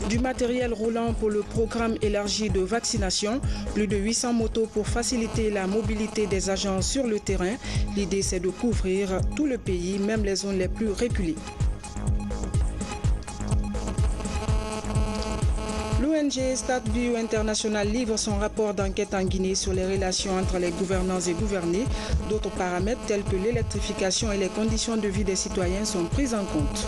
Du matériel roulant pour le programme élargi de vaccination, plus de 800 motos pour faciliter la mobilité des agents sur le terrain. L'idée, c'est de couvrir tout le pays, même les zones les plus reculées. L'ONG Stateview International livre son rapport d'enquête en Guinée sur les relations entre les gouvernants et gouvernés. D'autres paramètres tels que l'électrification et les conditions de vie des citoyens sont pris en compte.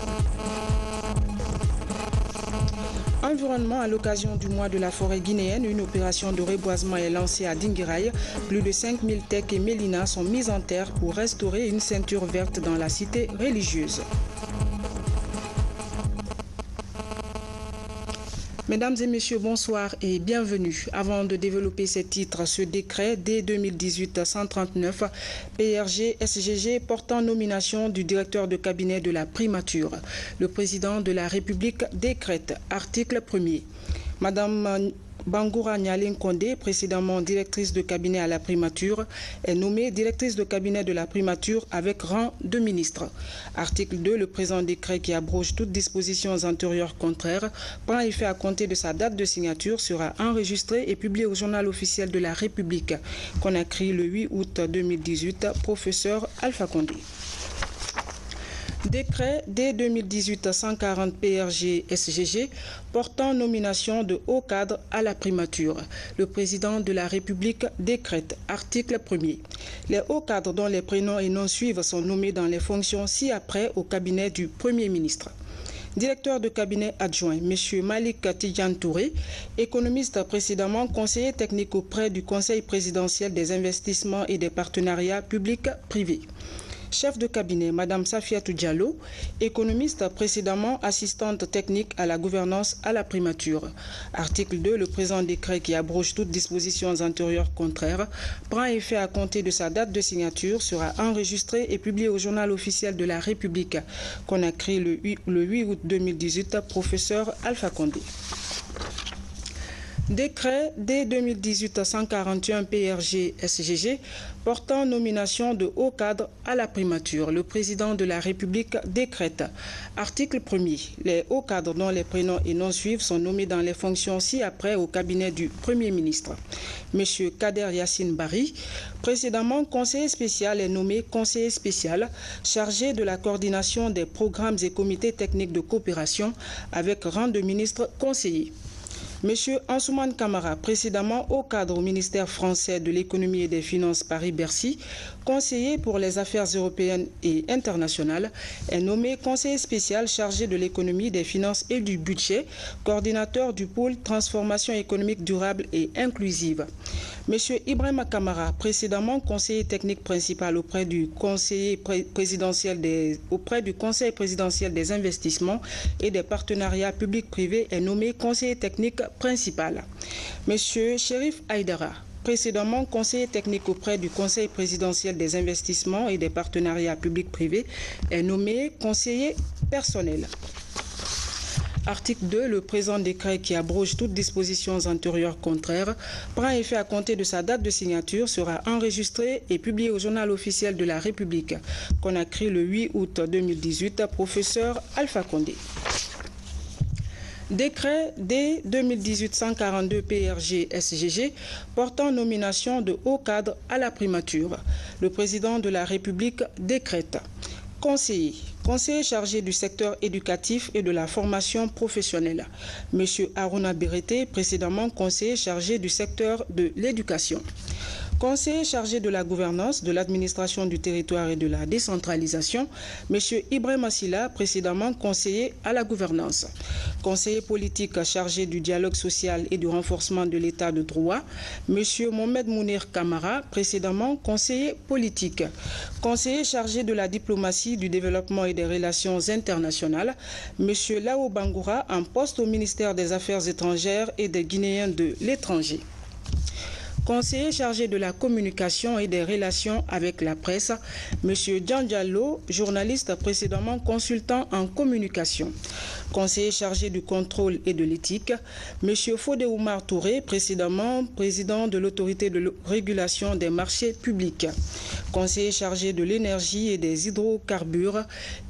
Environnement, à l'occasion du mois de la forêt guinéenne, une opération de reboisement est lancée à Dinguiraye. Plus de 5000 tecs et mélinas sont mis en terre pour restaurer une ceinture verte dans la cité religieuse. Mesdames et messieurs, bonsoir et bienvenue. Avant de développer ces titres, ce décret dès 2018-139 PRG-SGG portant nomination du directeur de cabinet de la primature. Le président de la République décrète, article 1er. Madame Bangoura Nyalin Kondé, précédemment directrice de cabinet à la primature, est nommée directrice de cabinet de la primature avec rang de ministre. Article 2. Le présent décret qui abroge toutes dispositions antérieures contraires prend effet à compter de sa date de signature, sera enregistré et publié au journal officiel de la République. Conakry le 8 août 2018, professeur Alpha Condé. Décret dès 2018-140 PRG-SGG portant nomination de hauts cadres à la primature. Le président de la République décrète, article 1er. Les hauts cadres dont les prénoms et noms suivent sont nommés dans les fonctions ci-après au cabinet du Premier ministre. Directeur de cabinet adjoint, M. Malik Tidjan Touré, économiste précédemment conseiller technique auprès du Conseil présidentiel des investissements et des partenariats publics-privés. Chef de cabinet, Mme Safiatou Diallo, économiste précédemment assistante technique à la gouvernance à la primature. Article 2. Le présent décret qui abroge toutes dispositions antérieures contraires prend effet à compter de sa date de signature, sera enregistré et publié au journal officiel de la République. Conakry le 8 août 2018, professeur Alpha Condé. Décret dès 2018-141 PRG-SGG portant nomination de hauts cadres à la primature. Le président de la République décrète. Article 1er. Les hauts cadres dont les prénoms et noms suivent sont nommés dans les fonctions ci-après au cabinet du Premier ministre. M. Kader Yassine Bari, précédemment conseiller spécial, est nommé conseiller spécial chargé de la coordination des programmes et comités techniques de coopération avec rang de ministre conseiller. M. Ansoumane Kamara, précédemment haut cadre au ministère français de l'économie et des finances Paris-Bercy, conseiller pour les affaires européennes et internationales, est nommé conseiller spécial chargé de l'économie, des finances et du budget, coordinateur du pôle transformation économique durable et inclusive. M. Ibrahima Kamara, précédemment conseiller technique principal auprès du Conseil présidentiel des investissements et des partenariats publics-privés, est nommé conseiller technique principal. M. Chérif Aïdara, précédemment conseiller technique auprès du Conseil présidentiel des investissements et des partenariats publics-privés, est nommé conseiller personnel. Article 2. Le présent décret qui abroge toutes dispositions antérieures contraires prend effet à compter de sa date de signature, sera enregistré et publié au journal officiel de la République. Conakry le 8 août 2018, professeur Alpha Condé. Décret dès 2018-142 PRG-SGG portant nomination de hauts cadres à la primature. Le président de la République décrète. Conseiller chargé du secteur éducatif et de la formation professionnelle. M. Aruna Berete, précédemment conseiller chargé du secteur de l'éducation. Conseiller chargé de la gouvernance, de l'administration du territoire et de la décentralisation, M. Ibrahima Silla, précédemment conseiller à la gouvernance. Conseiller politique chargé du dialogue social et du renforcement de l'état de droit, M. Mohamed Mounir Kamara, précédemment conseiller politique. Conseiller chargé de la diplomatie, du développement et des relations internationales, M. Lao Bangoura, en poste au ministère des Affaires étrangères et des Guinéens de l'étranger. Conseiller chargé de la communication et des relations avec la presse, M. Djan Diallo, journaliste précédemment consultant en communication. Conseiller chargé du contrôle et de l'éthique, M. Fodé Oumar Touré, précédemment président de l'autorité de régulation des marchés publics. Conseiller chargé de l'énergie et des hydrocarbures,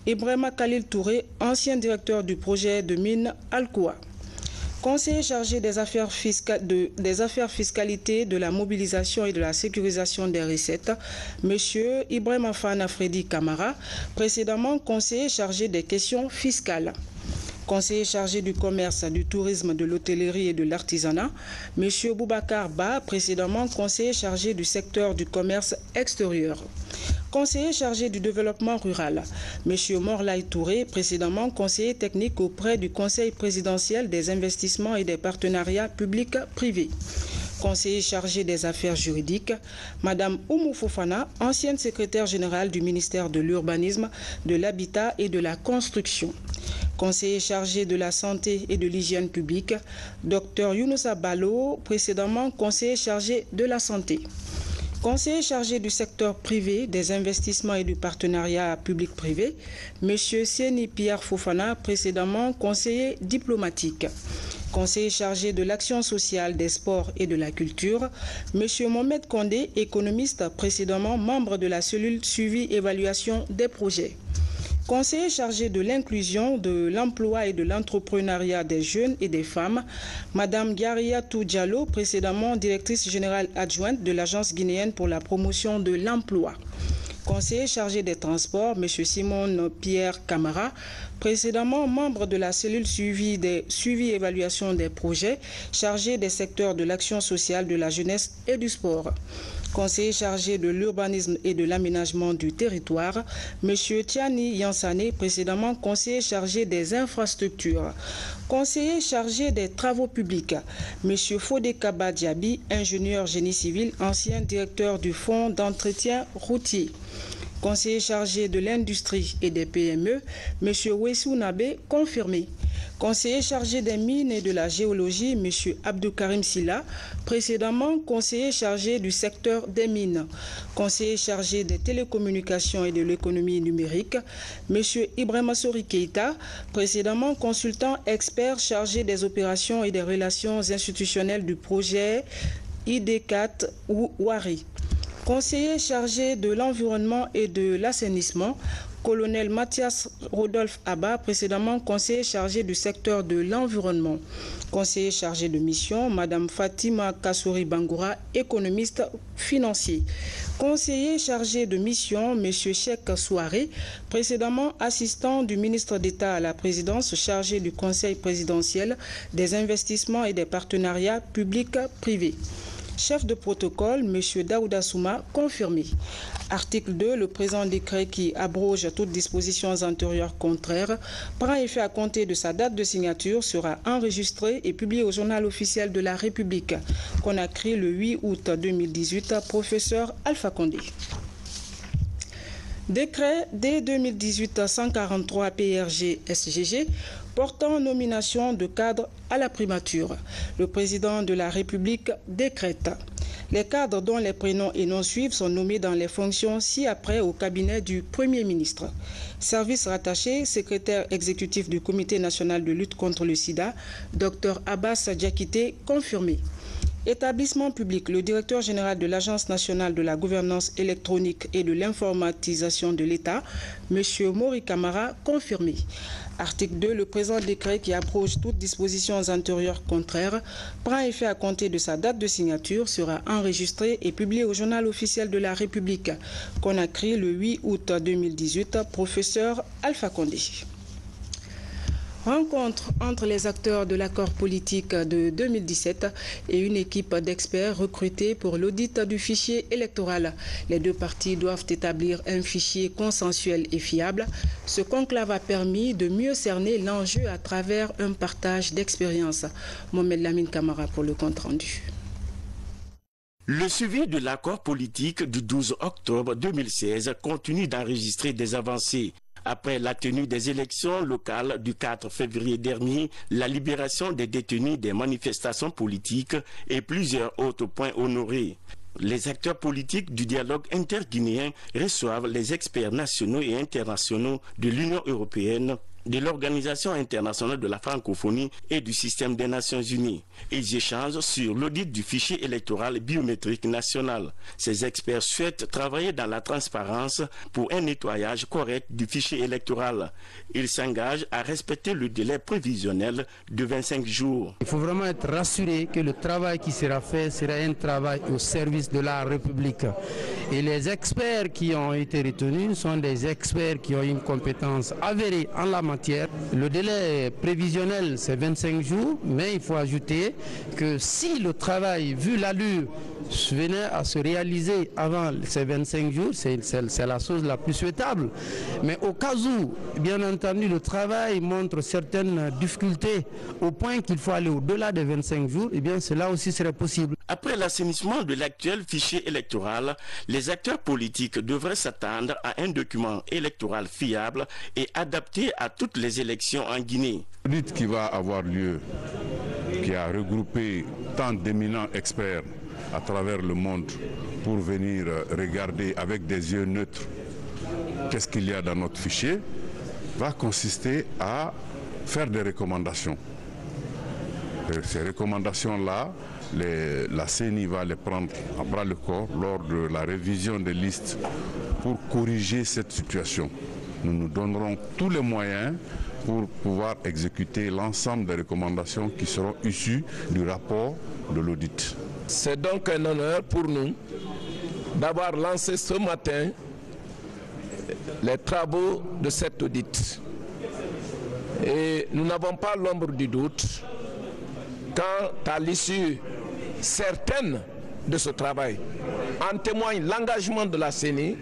Ibrahima Khalil Touré, ancien directeur du projet de mine Alcoa. Conseiller chargé des affaires fiscalité, de la mobilisation et de la sécurisation des recettes, M. Ibrahim Afana Freddy Kamara, précédemment conseiller chargé des questions fiscales. Conseiller chargé du commerce, du tourisme, de l'hôtellerie et de l'artisanat, M. Boubacar Ba, précédemment conseiller chargé du secteur du commerce extérieur. Conseiller chargé du développement rural, M. Morlaï Touré, précédemment conseiller technique auprès du Conseil présidentiel des investissements et des partenariats publics-privés. Conseiller chargé des affaires juridiques, Mme Oumou Fofana, ancienne secrétaire générale du ministère de l'Urbanisme, de l'Habitat et de la Construction. Conseiller chargé de la santé et de l'hygiène publique, Dr Younousa Balo, précédemment conseiller chargé de la santé. Conseiller chargé du secteur privé, des investissements et du partenariat public-privé, M. Séni Pierre Fofana, précédemment conseiller diplomatique. Conseiller chargé de l'action sociale, des sports et de la culture, M. Mohamed Kondé, économiste, précédemment membre de la cellule suivi-évaluation des projets. Conseiller chargé de l'inclusion, de l'emploi et de l'entrepreneuriat des jeunes et des femmes, Mme Gariatou Diallo, précédemment directrice générale adjointe de l'Agence guinéenne pour la promotion de l'emploi. Conseiller chargé des transports, M. Simon Pierre Camara, précédemment membre de la cellule suivi-évaluation des projets, chargé des secteurs de l'action sociale, de la jeunesse et du sport. Conseiller chargé de l'urbanisme et de l'aménagement du territoire, M. Tiani Yansane, précédemment conseiller chargé des infrastructures. Conseiller chargé des travaux publics, M. Fodé Kaba Diaby, ingénieur génie civil, ancien directeur du Fonds d'entretien routier. Conseiller chargé de l'industrie et des PME, M. Wessou Nabé, confirmé. Conseiller chargé des mines et de la géologie, M. Abdou Karim Silla, précédemment conseiller chargé du secteur des mines. Conseiller chargé des télécommunications et de l'économie numérique, M. Ibrahima Sori Keïta, précédemment consultant expert chargé des opérations et des relations institutionnelles du projet ID4 ou WARI. Conseiller chargé de l'environnement et de l'assainissement, colonel Mathias Rodolphe Abba, précédemment conseiller chargé du secteur de l'environnement. Conseiller chargé de mission, Mme Fatima Kassouri Bangoura, économiste financier. Conseiller chargé de mission, M. Cheikh Souaré, précédemment assistant du ministre d'État à la présidence chargé du Conseil présidentiel des investissements et des partenariats publics-privés. Chef de protocole, M. Daouda Souma, confirmé. Article 2. Le présent décret qui abroge toutes dispositions antérieures contraires prend effet à compter de sa date de signature, sera enregistré et publié au journal officiel de la République. Conakry le 8 août 2018, professeur Alpha Condé. Décret D 2018-143 PRG-SGG portant nomination de cadres à la primature. Le président de la République décrète. Les cadres dont les prénoms et noms suivent sont nommés dans les fonctions ci-après au cabinet du Premier ministre. Service rattaché, secrétaire exécutif du Comité national de lutte contre le sida, Dr Abbas Diakité, confirmé. Établissement public, le directeur général de l'Agence nationale de la gouvernance électronique et de l'informatisation de l'État, M. Mori Kamara, confirmé. Article 2. Le présent décret qui abroge toutes dispositions antérieures contraires prend effet à compter de sa date de signature, sera enregistré et publié au journal officiel de la République. Conakry le 8 août 2018, professeur Alpha Condé. Rencontre entre les acteurs de l'accord politique de 2017 et une équipe d'experts recrutés pour l'audit du fichier électoral. Les deux parties doivent établir un fichier consensuel et fiable. Ce conclave a permis de mieux cerner l'enjeu à travers un partage d'expériences. Mohamed Lamine Kamara pour le compte-rendu. Le suivi de l'accord politique du 12 octobre 2016 continue d'enregistrer des avancées. Après la tenue des élections locales du 4 février dernier, la libération des détenus des manifestations politiques et plusieurs autres points honorés. Les acteurs politiques du dialogue interguinéen reçoivent les experts nationaux et internationaux de l'Union européenne, de l'Organisation internationale de la francophonie et du système des Nations unies. Ils échangent sur l'audit du fichier électoral biométrique national. Ces experts souhaitent travailler dans la transparence pour un nettoyage correct du fichier électoral. Ils s'engagent à respecter le délai prévisionnel de 25 jours. Il faut vraiment être rassuré que le travail qui sera fait sera un travail au service de la République. Et les experts qui ont été retenus sont des experts qui ont une compétence avérée en la matière. Le délai prévisionnel, c'est 25 jours, mais il faut ajouter que si le travail, vu l'allure, venait à se réaliser avant ces 25 jours, c'est la chose la plus souhaitable. Mais au cas où, bien entendu, le travail montre certaines difficultés au point qu'il faut aller au-delà des 25 jours, eh bien cela aussi serait possible. Après l'assainissement de l'actuel fichier électoral, les acteurs politiques devraient s'attendre à un document électoral fiable et adapté à toutes les élections en Guinée. L'audit qui va avoir lieu, qui a regroupé tant d'éminents experts à travers le monde pour venir regarder avec des yeux neutres qu'est-ce qu'il y a dans notre fichier, va consister à faire des recommandations. Et ces recommandations-là, la CENI va les prendre à bras le corps lors de la révision des listes pour corriger cette situation. Nous nous donnerons tous les moyens pour pouvoir exécuter l'ensemble des recommandations qui seront issues du rapport de l'audit. C'est donc un honneur pour nous d'avoir lancé ce matin les travaux de cet audit. Et nous n'avons pas l'ombre du doute quant à l'issue certaine de ce travail. En témoigne l'engagement de la CENI,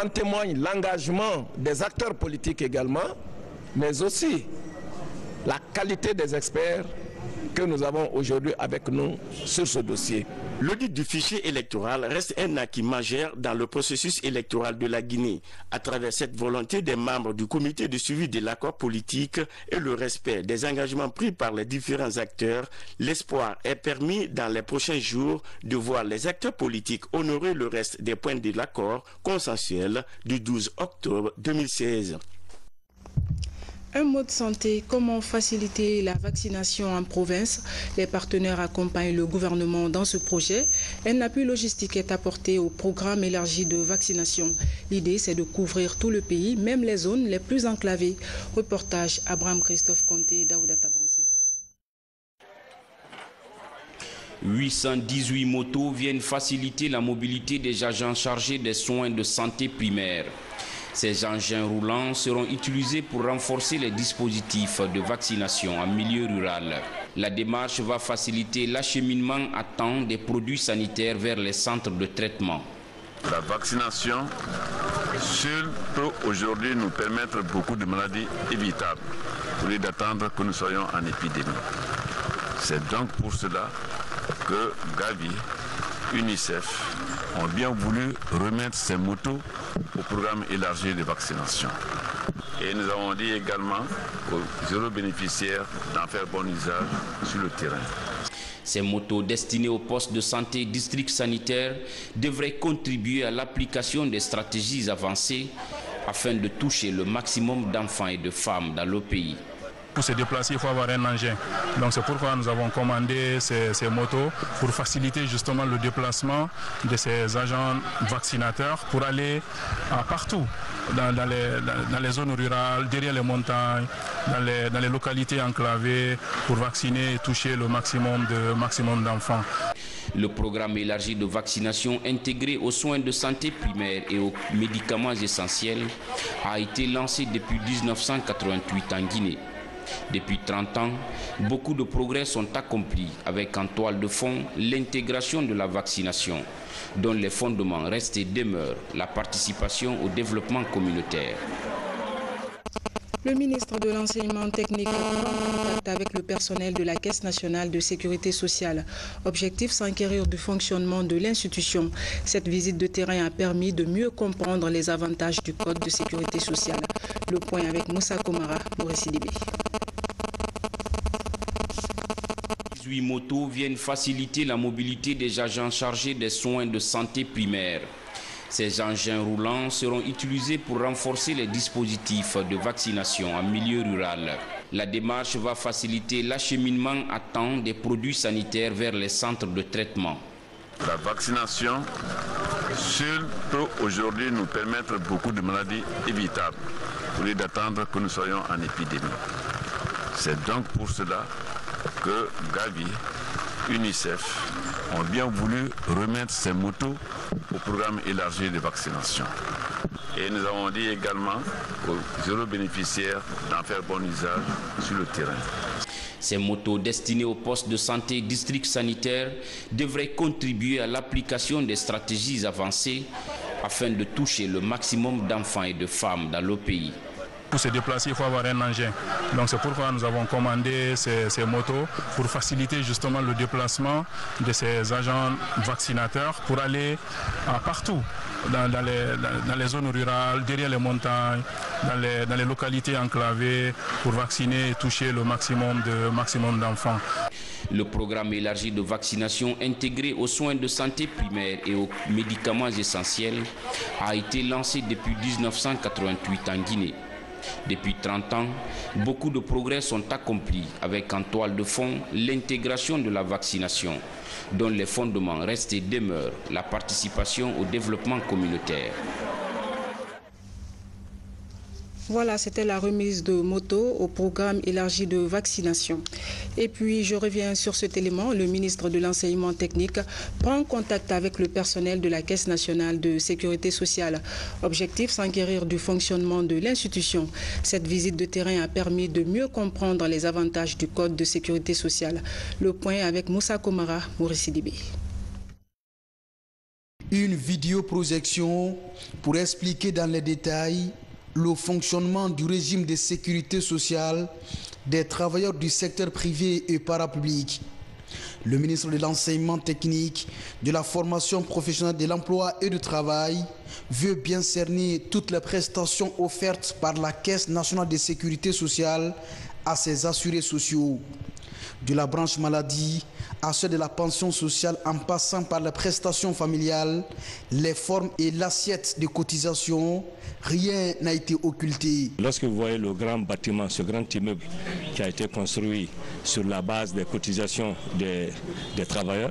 en témoigne l'engagement des acteurs politiques également, mais aussi la qualité des experts que nous avons aujourd'hui avec nous sur ce dossier. L'audit du fichier électoral reste un acquis majeur dans le processus électoral de la Guinée. À travers cette volonté des membres du comité de suivi de l'accord politique et le respect des engagements pris par les différents acteurs, l'espoir est permis dans les prochains jours de voir les acteurs politiques honorer le reste des points de l'accord consensuel du 12 octobre 2016. Un mot de santé, comment faciliter la vaccination en province? Les partenaires accompagnent le gouvernement dans ce projet. Un appui logistique est apporté au programme élargi de vaccination. L'idée, c'est de couvrir tout le pays, même les zones les plus enclavées. Reportage Abraham Christophe Conté, Daouda Tabansila. 818 motos viennent faciliter la mobilité des agents chargés des soins de santé primaires. Ces engins roulants seront utilisés pour renforcer les dispositifs de vaccination en milieu rural. La démarche va faciliter l'acheminement à temps des produits sanitaires vers les centres de traitement. La vaccination seule peut aujourd'hui nous permettre beaucoup de maladies évitables, au lieu d'attendre que nous soyons en épidémie. C'est donc pour cela que Gavi, UNICEF ont bien voulu remettre ces motos au programme élargi de vaccination. Et nous avons dit également aux heureux bénéficiaires d'en faire bon usage sur le terrain. Ces motos destinées aux postes de santé et districts sanitaires devraient contribuer à l'application des stratégies avancées afin de toucher le maximum d'enfants et de femmes dans le pays. Pour se déplacer, il faut avoir un engin. Donc c'est pourquoi nous avons commandé ces motos pour faciliter justement le déplacement de ces agents vaccinateurs pour aller partout, dans les zones rurales, derrière les montagnes, dans les localités enclavées, pour vacciner et toucher le maximum d'enfants. Le programme élargi de vaccination intégré aux soins de santé primaire et aux médicaments essentiels a été lancé depuis 1988 en Guinée. Depuis 30 ans, beaucoup de progrès sont accomplis avec en toile de fond l'intégration de la vaccination, dont les fondements restent et demeurent la participation au développement communautaire. Le ministre de l'Enseignement technique prend contact avec le personnel de la Caisse nationale de sécurité sociale. Objectif, s'enquérir du fonctionnement de l'institution. Cette visite de terrain a permis de mieux comprendre les avantages du Code de sécurité sociale. Le point avec Moussa Komara pour SIDB. 18 motos viennent faciliter la mobilité des agents chargés des soins de santé primaire. Ces engins roulants seront utilisés pour renforcer les dispositifs de vaccination en milieu rural. La démarche va faciliter l'acheminement à temps des produits sanitaires vers les centres de traitement. La vaccination seule peut aujourd'hui nous permettre beaucoup de maladies évitables, au lieu d'attendre que nous soyons en épidémie. C'est donc pour cela que Gavi, UNICEF ont bien voulu remettre ces motos au programme élargi de vaccination. Et nous avons dit également aux zéro bénéficiaires d'en faire bon usage sur le terrain. Ces motos destinées aux postes de santé et districts sanitaires devraient contribuer à l'application des stratégies avancées afin de toucher le maximum d'enfants et de femmes dans le pays. Pour se déplacer, il faut avoir un engin. Donc c'est pourquoi nous avons commandé ces motos pour faciliter justement le déplacement de ces agents vaccinateurs pour aller partout, dans les zones rurales, derrière les montagnes, dans les localités enclavées, pour vacciner et toucher le maximum d'enfants. Le programme élargi de vaccination intégré aux soins de santé primaire et aux médicaments essentiels a été lancé depuis 1988 en Guinée. Depuis 30 ans, beaucoup de progrès sont accomplis avec en toile de fond l'intégration de la vaccination, dont les fondements restent et demeurent la participation au développement communautaire. Voilà, c'était la remise de motos au programme élargi de vaccination. Et puis, je reviens sur cet élément. Le ministre de l'Enseignement technique prend contact avec le personnel de la Caisse nationale de sécurité sociale. Objectif, s'enquérir du fonctionnement de l'institution. Cette visite de terrain a permis de mieux comprendre les avantages du Code de sécurité sociale. Le point avec Moussa Komara, Maurice Dibé. Une vidéoprojection pour expliquer dans les détails le fonctionnement du régime de sécurité sociale des travailleurs du secteur privé et parapublic. Le ministre de l'Enseignement technique, de la formation professionnelle, de l'emploi et du travail veut bien cerner toutes les prestations offertes par la Caisse nationale de sécurité sociale à ses assurés sociaux. De la branche maladie à ceux de la pension sociale en passant par les prestations familiales, les formes et l'assiette de cotisation, rien n'a été occulté. Lorsque vous voyez le grand bâtiment, ce grand immeuble qui a été construit sur la base des cotisations des travailleurs,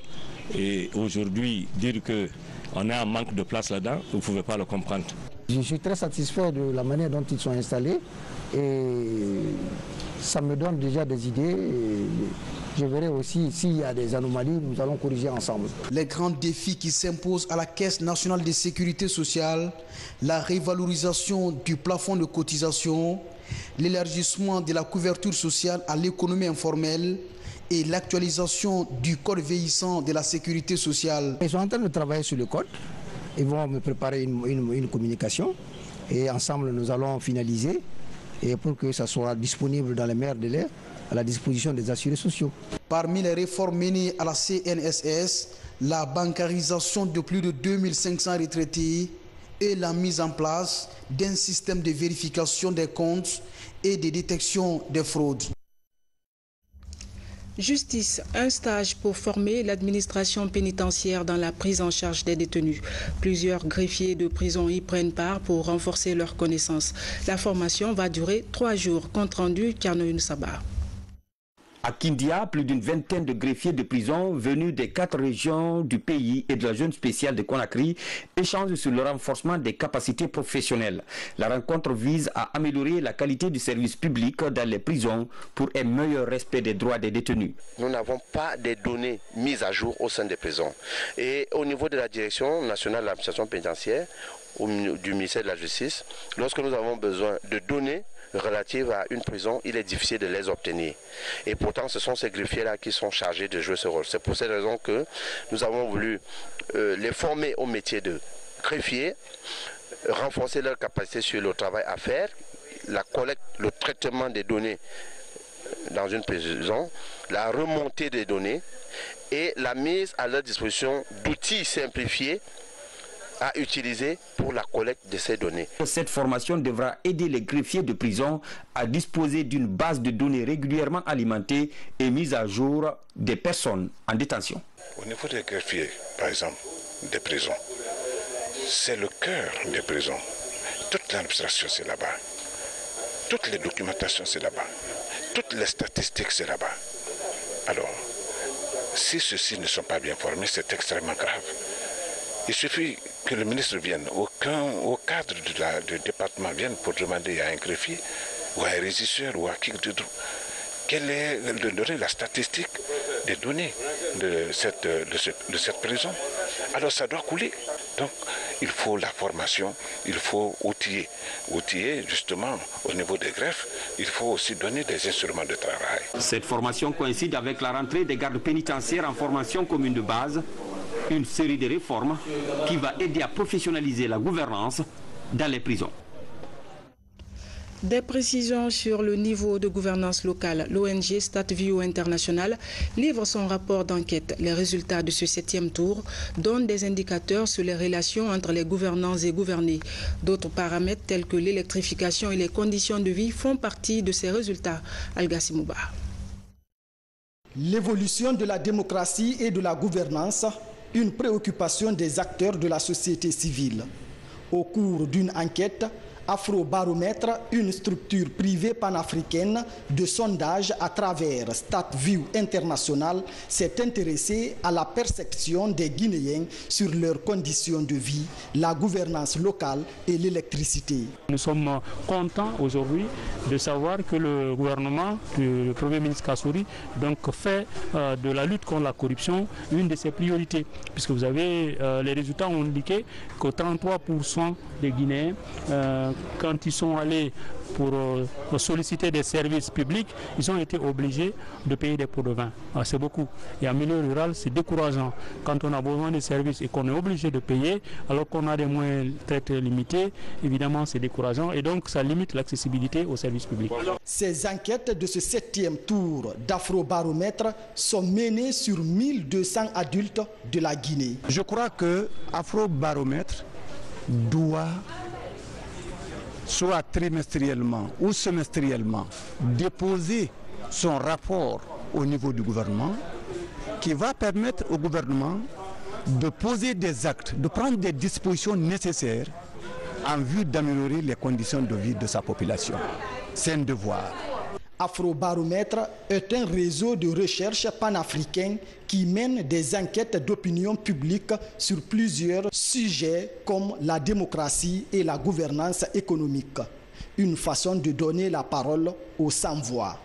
et aujourd'hui dire qu'on a un manque de place là-dedans, vous ne pouvez pas le comprendre. Je suis très satisfait de la manière dont ils sont installés et ça me donne déjà des idées. Je verrai aussi s'il y a des anomalies, nous allons corriger ensemble. Les grands défis qui s'imposent à la Caisse nationale de sécurité sociale, la révalorisation du plafond de cotisation, l'élargissement de la couverture sociale à l'économie informelle et l'actualisation du code vieillissant de la sécurité sociale. Ils sont en train de travailler sur le code. Ils vont me préparer une communication et ensemble nous allons finaliser et pour que ça soit disponible dans les meilleurs délais à la disposition des assurés sociaux. Parmi les réformes menées à la CNSS, la bancarisation de plus de 2500 retraités et la mise en place d'un système de vérification des comptes et de détection des fraudes. Justice, un stage pour former l'administration pénitentiaire dans la prise en charge des détenus. Plusieurs greffiers de prison y prennent part pour renforcer leurs connaissances. La formation va durer 3 jours. Compte rendu, Karnoun Sabah. À Kindia, plus d'une vingtaine de greffiers de prison venus des 4 régions du pays et de la zone spéciale de Conakry échangent sur le renforcement des capacités professionnelles. La rencontre vise à améliorer la qualité du service public dans les prisons pour un meilleur respect des droits des détenus. Nous n'avons pas de données mises à jour au sein des prisons. Et au niveau de la Direction nationale de l'administration pénitentiaire, du ministère de la Justice, lorsque nous avons besoin de données relatives à une prison, il est difficile de les obtenir. Et pourtant, ce sont ces greffiers-là qui sont chargés de jouer ce rôle. C'est pour cette raison que nous avons voulu les former au métier de greffier, renforcer leur capacité sur le travail à faire, la collecte, le traitement des données dans une prison, la remontée des données et la mise à leur disposition d'outils simplifiés à utiliser pour la collecte de ces données. Cette formation devra aider les greffiers de prison à disposer d'une base de données régulièrement alimentée et mise à jour des personnes en détention. Au niveau des greffiers, par exemple, des prisons, c'est le cœur des prisons. Toute l'administration, c'est là-bas. Toutes les documentations, c'est là-bas. Toutes les statistiques, c'est là-bas. Alors, si ceux-ci ne sont pas bien formés, c'est extrêmement grave. Il suffit que le ministre vienne, au cadre du département vienne pour demander à un greffier ou à un régisseur ou à qui que ce soit quelle est la statistique des données de cette prison. Alors ça doit couler. Donc il faut la formation, il faut outiller. Outiller justement au niveau des greffes, il faut aussi donner des instruments de travail. Cette formation coïncide avec la rentrée des gardes pénitentiaires en formation commune de base, une série de réformes qui va aider à professionnaliser la gouvernance dans les prisons. Des précisions sur le niveau de gouvernance locale. L'ONG StatView International livre son rapport d'enquête. Les résultats de ce 7e tour donnent des indicateurs sur les relations entre les gouvernants et gouvernés. D'autres paramètres tels que l'électrification et les conditions de vie font partie de ces résultats. Algassi Mouba. L'évolution de la démocratie et de la gouvernance, une préoccupation des acteurs de la société civile. Au cours d'une enquête, Afrobaromètre, une structure privée panafricaine de sondage à travers StatView International, s'est intéressée à la perception des Guinéens sur leurs conditions de vie, la gouvernance locale et l'électricité. Nous sommes contents aujourd'hui de savoir que le gouvernement du Premier ministre Kassouri fait de la lutte contre la corruption une de ses priorités, puisque vous avez les résultats ont indiqué que 33% des Guinéens quand ils sont allés pour solliciter des services publics, ils ont été obligés de payer des pots de vin. C'est beaucoup. Et en milieu rural, c'est décourageant. Quand on a besoin de services et qu'on est obligé de payer, alors qu'on a des moyens très, très limités, évidemment, c'est décourageant. Et donc, ça limite l'accessibilité aux services publics. Ces enquêtes de ce 7e tour d'Afrobaromètre sont menées sur 1200 adultes de la Guinée. Je crois que Afrobaromètre doit soit trimestriellement ou semestriellement, déposer son rapport au niveau du gouvernement qui va permettre au gouvernement de poser des actes, de prendre des dispositions nécessaires en vue d'améliorer les conditions de vie de sa population. C'est un devoir. Afrobaromètre est un réseau de recherche panafricain qui mène des enquêtes d'opinion publique sur plusieurs sujets comme la démocratie et la gouvernance économique. Une façon de donner la parole aux sans-voix.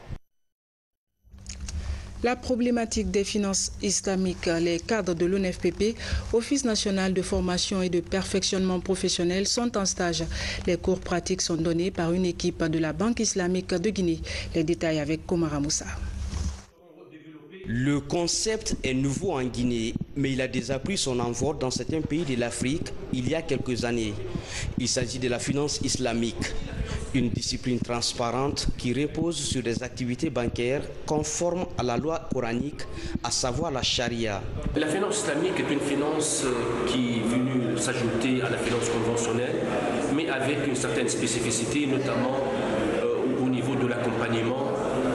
La problématique des finances islamiques, les cadres de l'ONFPP, Office national de formation et de perfectionnement professionnel, sont en stage. Les cours pratiques sont donnés par une équipe de la Banque islamique de Guinée. Les détails avec Komara Moussa. Le concept est nouveau en Guinée, mais il a déjà pris son envol dans certains pays de l'Afrique il y a quelques années. Il s'agit de la finance islamique, une discipline transparente qui repose sur des activités bancaires conformes à la loi coranique, à savoir la charia. La finance islamique est une finance qui est venue s'ajouter à la finance conventionnelle, mais avec une certaine spécificité, notamment au niveau de l'accompagnement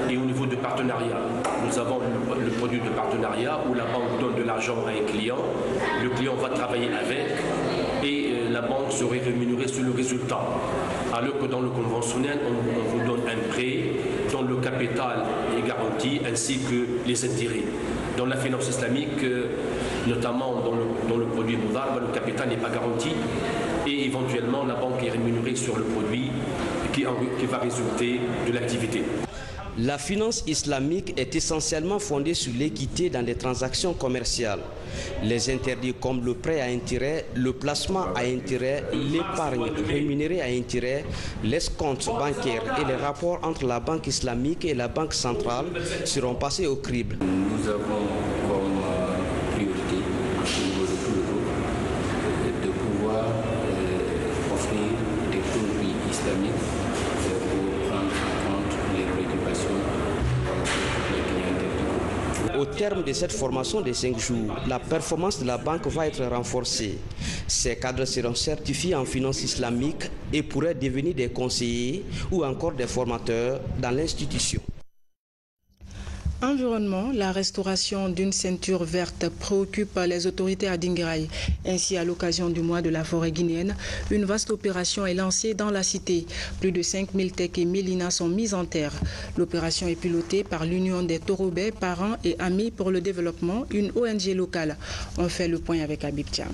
et au niveau de partenariat. Nous avons le produit de partenariat où la banque donne de l'argent à un client, le client va travailler avec et la banque serait rémunérée sur le résultat. Alors que dans le conventionnel, on vous donne un prêt dont le capital est garanti ainsi que les intérêts. Dans la finance islamique, notamment dans le produit Moudar, le capital n'est pas garanti et éventuellement la banque est rémunérée sur le produit qui va résulter de l'activité. La finance islamique est essentiellement fondée sur l'équité dans les transactions commerciales. Les interdits comme le prêt à intérêt, le placement à intérêt, l'épargne rémunérée à intérêt, l'escompte bancaire et les rapports entre la banque islamique et la banque centrale seront passés au crible. Nous avons comme priorité au niveau de tout le groupe de pouvoir offrir des produits islamiques pour prendre en compte les préoccupations des clients. Au terme de cette formation de 5 jours, la performance de la banque va être renforcée. Ces cadres seront certifiés en finance islamique et pourraient devenir des conseillers ou encore des formateurs dans l'institution. Environnement, la restauration d'une ceinture verte préoccupe les autorités à Dinguiraye. Ainsi, à l'occasion du mois de la forêt guinéenne, une vaste opération est lancée dans la cité. Plus de 5000 tecs et mélinas sont mis en terre. L'opération est pilotée par l'Union des Torobais, parents et amis pour le développement, une ONG locale. On fait le point avec Habib Thiam.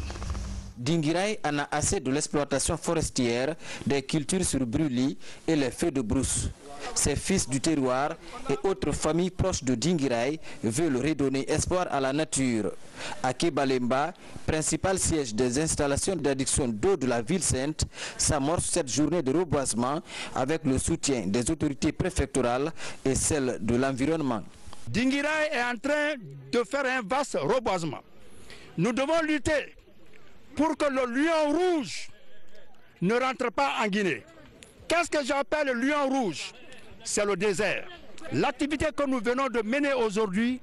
Dinguiraye en a assez de l'exploitation forestière, des cultures sur brûlis et les feux de brousse. Ses fils du terroir et autres familles proches de Dinguiraye veulent redonner espoir à la nature. À Kebalemba, principal siège des installations d'adduction d'eau de la ville sainte, s'amorce cette journée de reboisement avec le soutien des autorités préfectorales et celles de l'environnement. Dinguiraye est en train de faire un vaste reboisement. Nous devons lutter pour que le lion rouge ne rentre pas en Guinée. Qu'est-ce que j'appelle le lion rouge? C'est le désert. L'activité que nous venons de mener aujourd'hui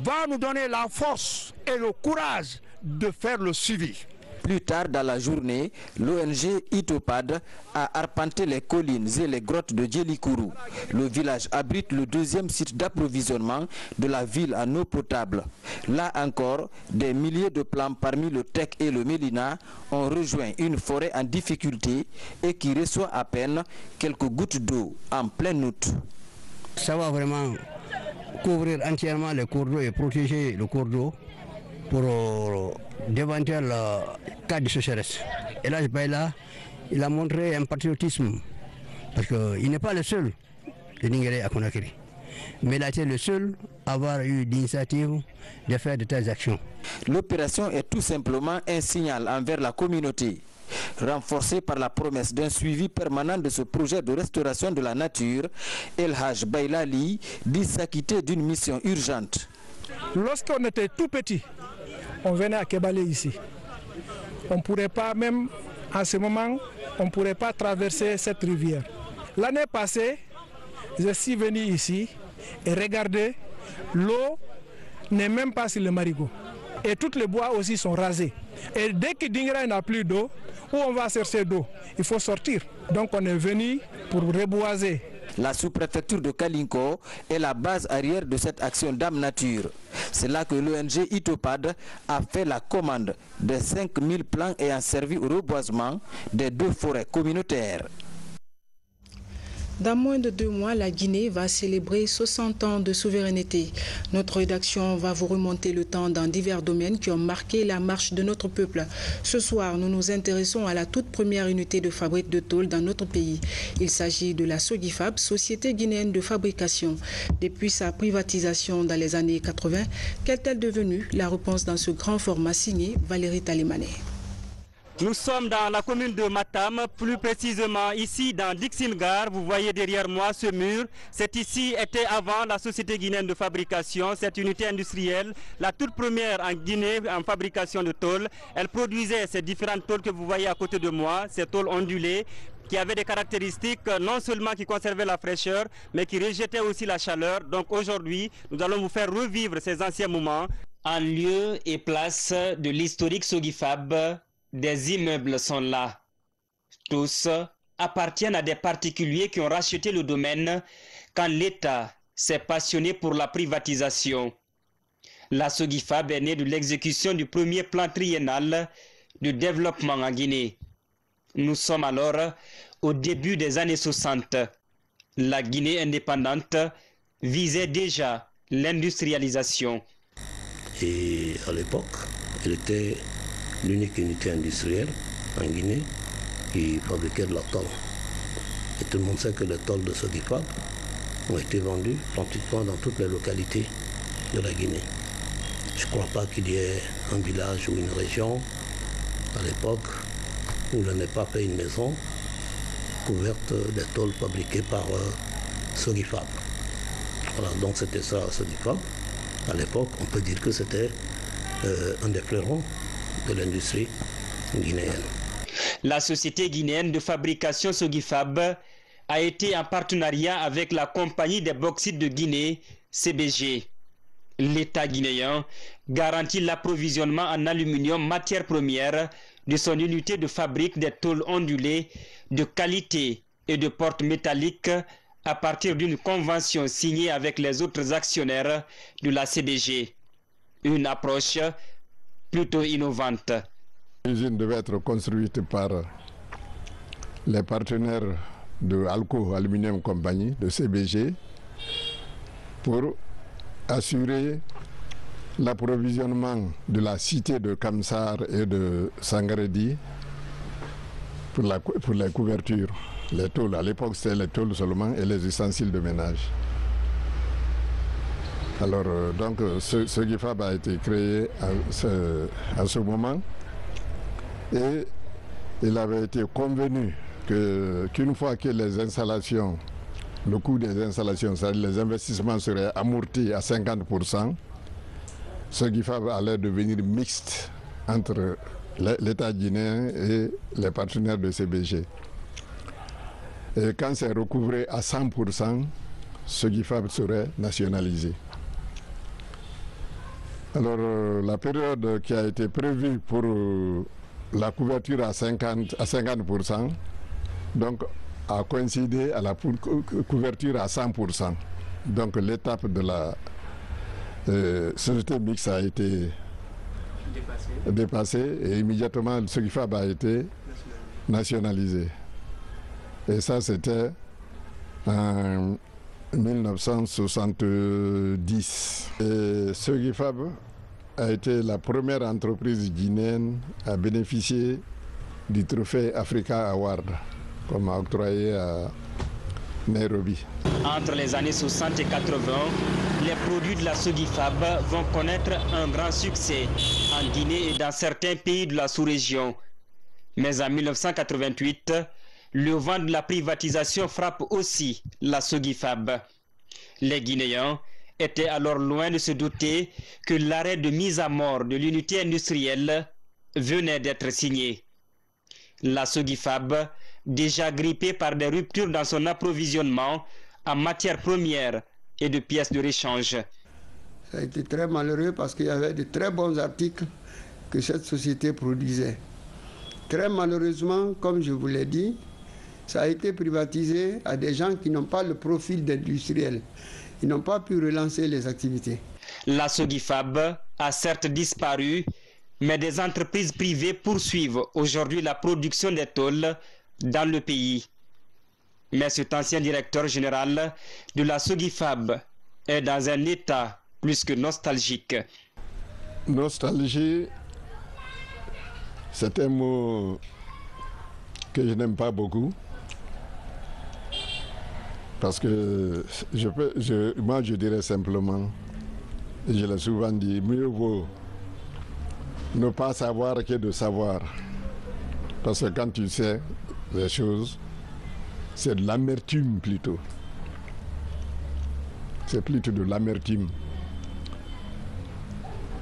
va nous donner la force et le courage de faire le suivi. Plus tard dans la journée, l'ONG Itopad a arpenté les collines et les grottes de Djelikourou. Le village abrite le deuxième site d'approvisionnement de la ville en eau potable. Là encore, des milliers de plants parmi le teck et le mélina ont rejoint une forêt en difficulté et qui reçoit à peine quelques gouttes d'eau en plein août. Ça va vraiment couvrir entièrement les cours d'eau et protéger le cours d'eau pour d'éventuels cas de sécheresse. Et là, il a montré un patriotisme, parce qu'il n'est pas le seul de Dinguiraye à Conakry, mais il a été le seul à avoir eu l'initiative de faire de telles actions. L'opération est tout simplement un signal envers la communauté, renforcé par la promesse d'un suivi permanent de ce projet de restauration de la nature. El Haj Bailali dit s'acquitter d'une mission urgente. Lorsqu'on était tout petit, on venait à Kebalé ici. On ne pourrait pas, même en ce moment, on ne pourrait pas traverser cette rivière. L'année passée, je suis venu ici et regardez, l'eau n'est même pas sur le marigot. Et tous les bois aussi sont rasés. Et dès que Dinguiraye n'a plus d'eau, où on va chercher d'eau? Il faut sortir. Donc on est venu pour reboiser. La sous-préfecture de Kalinko est la base arrière de cette action d'âme nature. C'est là que l'ONG Itopad a fait la commande de 5000 plants ayant servi au reboisement des 2 forêts communautaires. Dans moins de 2 mois, la Guinée va célébrer 60 ans de souveraineté. Notre rédaction va vous remonter le temps dans divers domaines qui ont marqué la marche de notre peuple. Ce soir, nous nous intéressons à la toute première unité de fabrique de tôle dans notre pays. Il s'agit de la Sogifab, société guinéenne de fabrication. Depuis sa privatisation dans les années 80, qu'est-elle devenue? La réponse dans ce grand format signé Valérie Talémané. Nous sommes dans la commune de Matam, plus précisément ici dans Dixingar. Vous voyez derrière moi ce mur. C'est ici était avant la société guinéenne de fabrication, cette unité industrielle, la toute première en Guinée en fabrication de tôle. Elle produisait ces différentes tôles que vous voyez à côté de moi, ces tôles ondulées, qui avaient des caractéristiques non seulement qui conservaient la fraîcheur, mais qui rejetaient aussi la chaleur. Donc aujourd'hui, nous allons vous faire revivre ces anciens moments. En lieu et place de l'historique Sogifab, des immeubles sont là. Tous appartiennent à des particuliers qui ont racheté le domaine quand l'État s'est passionné pour la privatisation. La Sogifab est née de l'exécution du premier plan triennal de développement en Guinée. Nous sommes alors au début des années 60. La Guinée indépendante visait déjà l'industrialisation. Et à l'époque, elle était l'unique unité industrielle en Guinée qui fabriquait de la tôle. Et tout le monde sait que les tôles de Sogifab ont été vendues pratiquement dans toutes les localités de la Guinée. Je ne crois pas qu'il y ait un village ou une région à l'époque où il n'ait pas fait une maison couverte des tôles fabriquées par Sogifab. Voilà, donc c'était ça Sogifab. À l'époque, on peut dire que c'était un des fleurons de l'industrie guinéenne. La société guinéenne de fabrication Sogifab a été en partenariat avec la compagnie des bauxites de Guinée, CBG. L'État guinéen garantit l'approvisionnement en aluminium matière première de son unité de fabrique des tôles ondulées de qualité et de portes métalliques à partir d'une convention signée avec les autres actionnaires de la CBG. Une approche plutôt innovante. L'usine devait être construite par les partenaires de Alco Aluminium Company, de CBG, pour assurer l'approvisionnement de la cité de Kamsar et de Sangaredi pour les couvertures, les tôles. À l'époque, c'était les tôles seulement et les ustensiles de ménage. Alors, donc, ce GIFAB a été créé à ce moment et il avait été convenu qu'une fois que les installations, le coût des installations, c'est-à-dire les investissements seraient amortis à 50%, ce GIFAB allait devenir mixte entre l'État guinéen et les partenaires de CBG. Et quand c'est recouvré à 100%, ce GIFAB serait nationalisé. Alors la période qui a été prévue pour la couverture à 50%, donc a coïncidé à la couverture à 100%. Donc l'étape de la société mixte a été dépassée et immédiatement ce GIFAB a été nationalisé. Et ça c'était en 1970. Et ce GIFAB a été la première entreprise guinéenne à bénéficier du trophée Africa Award, comme octroyé à Nairobi. Entre les années 60 et 80, les produits de la SOGIFAB vont connaître un grand succès en Guinée et dans certains pays de la sous-région. Mais en 1988, le vent de la privatisation frappe aussi la SOGIFAB. Les Guinéens étaient alors loin de se douter que l'arrêt de mise à mort de l'unité industrielle venait d'être signé. La SOGIFAB, déjà grippée par des ruptures dans son approvisionnement en matières premières et de pièces de rechange. Ça a été très malheureux parce qu'il y avait de très bons articles que cette société produisait. Très malheureusement, comme je vous l'ai dit, ça a été privatisé à des gens qui n'ont pas le profil d'industriel. Ils n'ont pas pu relancer les activités. La SOGIFAB a certes disparu, mais des entreprises privées poursuivent aujourd'hui la production des tôles dans le pays. Mais cet ancien directeur général de la SOGIFAB est dans un état plus que nostalgique. Nostalgie, c'est un mot que je n'aime pas beaucoup. Parce que moi je dirais simplement, et je l'ai souvent dit, mieux vaut ne pas savoir que de savoir. Parce que quand tu sais les choses, c'est de l'amertume plutôt. C'est plutôt de l'amertume.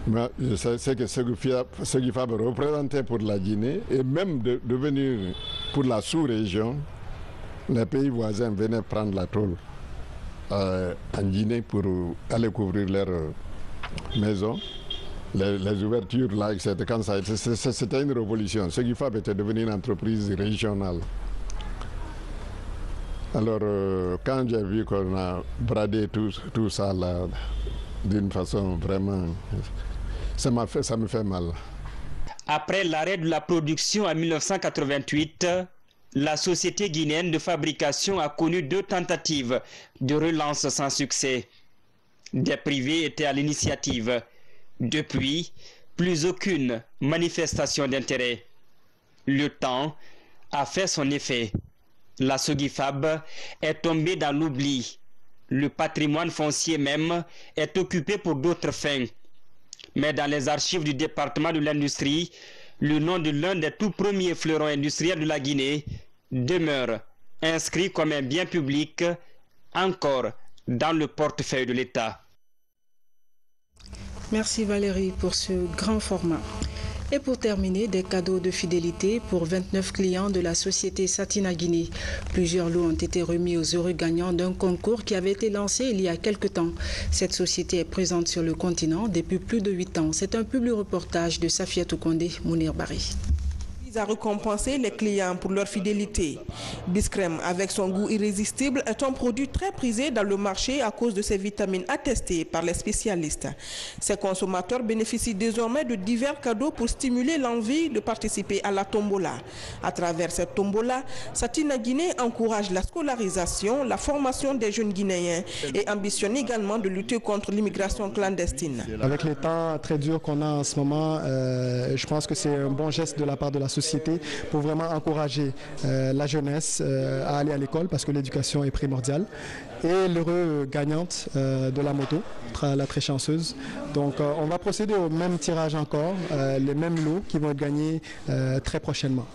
Moi, je sais que ce GIFAB représentait pour la Guinée et même de devenir pour la sous-région. Les pays voisins venaient prendre la tôle en Guinée pour aller couvrir leurs maisons. Les ouvertures là, c'était une révolution. Ce GIFAB était devenu une entreprise régionale. Alors, quand j'ai vu qu'on a bradé tout ça là, d'une façon vraiment, ça me fait mal. Après l'arrêt de la production en 1988, la société guinéenne de fabrication a connu 2 tentatives de relance sans succès. Des privés étaient à l'initiative. Depuis, plus aucune manifestation d'intérêt. Le temps a fait son effet. La SOGIFAB est tombée dans l'oubli. Le patrimoine foncier même est occupé pour d'autres fins. Mais dans les archives du département de l'industrie, le nom de l'un des tout premiers fleurons industriels de la Guinée demeure inscrit comme un bien public encore dans le portefeuille de l'État. Merci Valérie pour ce grand format. Et pour terminer, des cadeaux de fidélité pour 29 clients de la société Satina Guinée. Plusieurs lots ont été remis aux heureux gagnants d'un concours qui avait été lancé il y a quelque temps. Cette société est présente sur le continent depuis plus de 8 ans. C'est un public reportage de Safiatou Kondé, Mounir Bari. vise à récompenser les clients pour leur fidélité. Biscrème, avec son goût irrésistible, est un produit très prisé dans le marché à cause de ses vitamines attestées par les spécialistes. Ces consommateurs bénéficient désormais de divers cadeaux pour stimuler l'envie de participer à la tombola. À travers cette tombola, Satina Guinée encourage la scolarisation, la formation des jeunes Guinéens et ambitionne également de lutter contre l'immigration clandestine. Avec les temps très durs qu'on a en ce moment, je pense que c'est un bon geste de la part de la société pour vraiment encourager la jeunesse à aller à l'école parce que l'éducation est primordiale. Et l'heureux gagnante de la moto, la très chanceuse. Donc on va procéder au même tirage encore, les mêmes lots qui vont être gagnés très prochainement.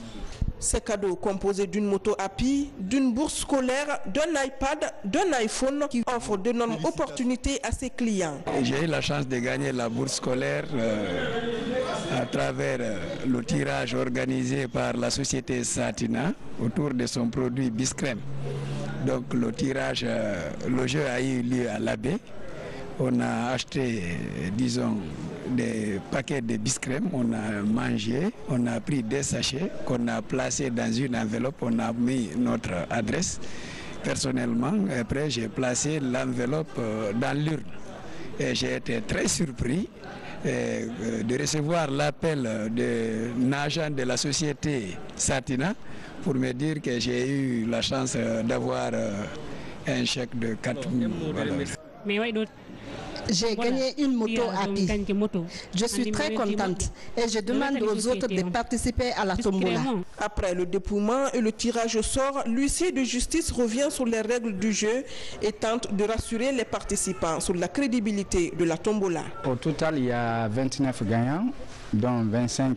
Ces cadeaux composés d'une moto Happy, d'une bourse scolaire, d'un iPad, d'un iPhone qui offrent d'énormes opportunités à ses clients. J'ai eu la chance de gagner la bourse scolaire à travers le tirage organisé par la société Satina autour de son produit Biscrème. Donc le tirage, le jeu a eu lieu à l'Abbé. On a acheté, disons, des paquets de Biscrème, on a mangé, on a pris des sachets qu'on a placés dans une enveloppe, on a mis notre adresse. Personnellement, après j'ai placé l'enveloppe dans l'urne. Et j'ai été très surpris de recevoir l'appel d'un agent de la société Satina pour me dire que j'ai eu la chance d'avoir un chèque de 4 000 $. J'ai gagné une moto Happy. Je suis très contente et je demande aux autres de participer à la tombola. Après le dépouillement et le tirage au sort, l'huissier de justice revient sur les règles du jeu et tente de rassurer les participants sur la crédibilité de la tombola. Au total, il y a 29 gagnants, dont 25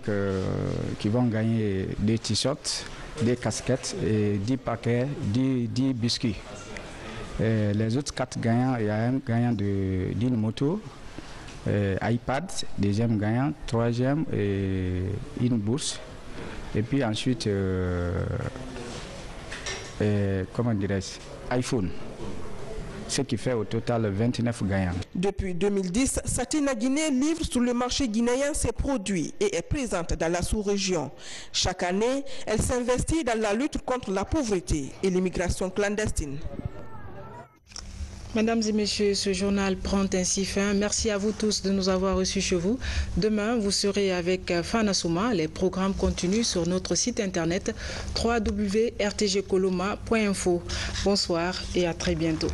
qui vont gagner des t-shirts, des casquettes et 10 paquets, 10 biscuits. Et les autres 4 gagnants, il y a un gagnant d'une moto, iPad, deuxième gagnant, troisième une bourse. Et puis ensuite, comment dirais-je, iPhone. Ce qui fait au total 29 gagnants. Depuis 2010, Satina Guinée livre sur le marché guinéen ses produits et est présente dans la sous-région. Chaque année, elle s'investit dans la lutte contre la pauvreté et l'immigration clandestine. Mesdames et messieurs, ce journal prend ainsi fin. Merci à vous tous de nous avoir reçus chez vous. Demain, vous serez avec Fana Souma. Les programmes continuent sur notre site internet www.rtgcoloma.info. Bonsoir et à très bientôt.